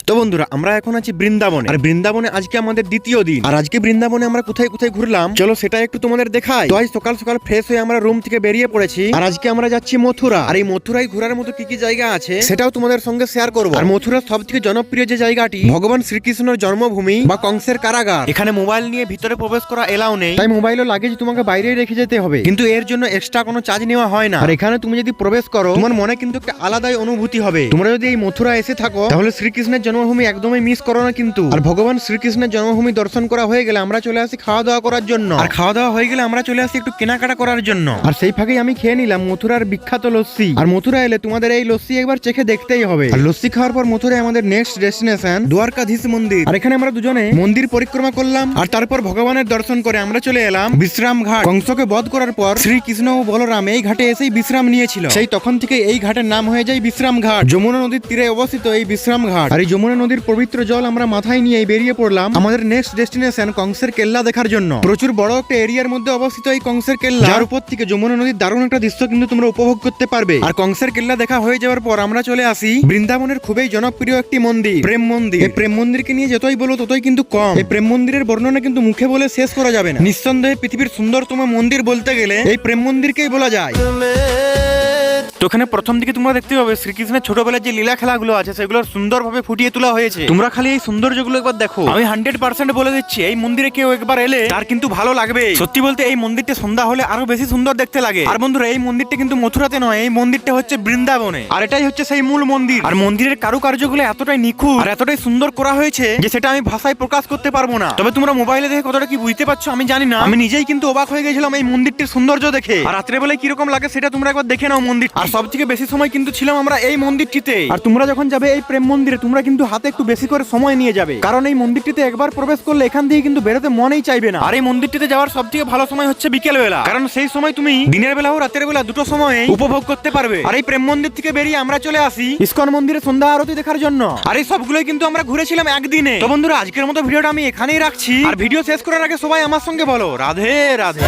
তো বন্ধুরা আমরা এখন আছি বৃন্দাবনে, আর বৃন্দাবনে আজকে আমাদের দ্বিতীয় দিন। আর আজকে বৃন্দাবনে আমরা কোথায় কোথায় ঘুরলাম চলো সেটা একটু তোমাদের দেখাই। তো আজ সকাল সকাল ফ্রেশ হয়ে আমরা রুম থেকে বেরিয়ে পড়েছি, আর আজকে আমরা যাচ্ছি মথুরা। আর এই মথুরায় ঘোরার মতো কি কি জায়গা আছে সেটাও তোমাদের সঙ্গে শেয়ার করবো। আর মথুরার সব থেকে জনপ্রিয় যে জায়গাটি ভগবান শ্রীকৃষ্ণের জন্মভূমি বা কংসের কারাগার, এখানে মোবাইল নিয়ে ভিতরে প্রবেশ করা এলাও নেই, তাই মোবাইল ও লাগেজ তোমাকে বাইরেই রেখে যেতে হবে, কিন্তু এর জন্য এক্সট্রা কোনো চার্জ নেওয়া হয় না। আর এখানে তুমি যদি প্রবেশ করো তোমার মনে কিন্তু একটা আলাদাই অনুভূতি হবে। তোমরা যদি এই মথুরা এসে থাকো তাহলে শ্রীকৃষ্ণের জন্মভূমি একদমই মিস করো না কিন্তু। আর ভগবান শ্রীকৃষ্ণের জন্মভূমি দর্শন করা হয়ে গেলে আমরা চলে আসি খাওয়া দাওয়া করার জন্য, আর খাওয়া দাওয়া হয়ে গেলে আমরা চলে আসি একটু কেনাকাটা করার জন্য। আর সেই ফাঁকেই আমি খেয়ে নিলাম মথুরার বিখ্যাত লস্যি। আর মথুরা এলে তোমাদের এই লস্যি একবার চেখে দেখতেই হবে। আর লস্যি খাওয়ার পর মথুরায় আমাদের নেক্সট ডেস্টিনেশন দ্বারকাধীশ মন্দির। আর এখানে আমরা দুজনে মন্দির পরিক্রমা করলাম, আর তারপর ভগবানের দর্শন করে আমরা চলে এলাম বিশ্রাম ঘাট। কংসকে বধ করার পর শ্রীকৃষ্ণ ও বলরাম এই ঘাটে এসেই বিশ্রাম নিয়েছিল, সেই তখন থেকে এই ঘাটের নাম হয়ে যায় বিশ্রাম ঘাট। যমুনা নদীর তীরে অবস্থিত এই বিশ্রাম ঘাট। আর এই যমুনা নদীর পবিত্র জল আমরা মাথায় নিয়ে বেরিয়ে পড়লাম আমাদের নেক্সট ডেস্টিনেশন কংসের কেল্লা দেখার জন্য। প্রচুর বড় একটা এরিয়ার মধ্যে অবস্থিত এই কংসের কেল্লা, যার উপর থেকে যমুনা নদীর দারুণ একটা দৃশ্য কিন্তু তোমরা উপভোগ করতে পারবে। আর কংসের কেল্লা দেখা হয়ে যাওয়ার পর আমরা চলে আসি বৃন্দাবনের খুবই জনপ্রিয় একটি মন্দির, প্রেম মন্দির। এই প্রেম মন্দিরকে নিয়ে যতই বলো ততই কিন্তু কম। এই প্রেম মন্দিরের বর্ণনা কিন্তু মুখে বলে শেষ করা যাবে না। নিঃসন্দেহে পৃথিবীর সুন্দরতম মন্দির বলতে গেলে এই প্রেম মন্দিরকেই বলা যায়। তো এখানে প্রথম দিকে তোমরা দেখতে পাবে শ্রীকৃষ্ণের ছোটবেলার যে লীলা খেলাগুলো আছে সেগুলো সুন্দরভাবে ফুটিয়ে তোলা হয়েছে। তোমরা খালি এই সৌন্দর্যগুলো একবার দেখো। আমি 100% বলে দিচ্ছি এই মন্দিরে কেউ একবার এলে তার কিন্তু ভালো লাগবে। সত্যি বলতে এই মন্দিরটা সন্ধ্যা হলে আরো বেশি সুন্দর দেখতে লাগে। আর বন্ধুরা এই মন্দিরটা কিন্তু মথুরাতে নয়, এই মন্দিরটা হচ্ছে বৃন্দাবনে। আর এটাই হচ্ছে সেই মূল মন্দির। আর মন্দিরের কারুকার্যগুলো এতটাই নিখুঁত আর এতটাই সুন্দর করা হয়েছে যে সেটা আমি ভাষায় প্রকাশ করতে পারবো না। তবে তোমরা মোবাইলে দেখে কতটা কি বুঝতে পারছো আমি জানি না। আমি নিজেই কিন্তু অবাক হয়ে গেছিলাম এই মন্দিরটির সৌন্দর্য দেখে। আর রাত্রে বেলায় কিরকম লাগে সেটা তোমরা একবার দেখে নাও মন্দির। আর সব থেকে বেশি সময় কিন্তু ছিলাম আমরা এই মন্দিরটিতে। আর তোমরা যখন যাবে এই প্রেম মন্দিরে তোমরা কিন্তু হাতে একটু বেশি করে সময় নিয়ে যাবে, কারণ এই মন্দিরটিতে একবার প্রবেশ করলে এখান থেকে কিন্তু বেরোতে মনেই চাইবে না। আর এই মন্দিরটিতে যাওয়ার সব থেকে ভালো সময় হচ্ছে বিকেল বেলা, কারণ সেই সময় তুমি দিনের বেলা ও রাতের বেলা দুটো সময় উপভোগ করতে পারবে। আর এই প্রেম মন্দির থেকে বেরিয়ে আমরা চলে আসি ইসকন মন্দিরে সন্ধ্যা আরতি দেখার জন্য। আর এই সবগুলোই কিন্তু আমরা ঘুরেছিলাম একদিনে। তো বন্ধুরা আজকের মতো ভিডিওটা আমি এখানেই রাখছি। আর ভিডিও শেষ করার আগে সবাই আমার সঙ্গে বলো রাধে রাধে।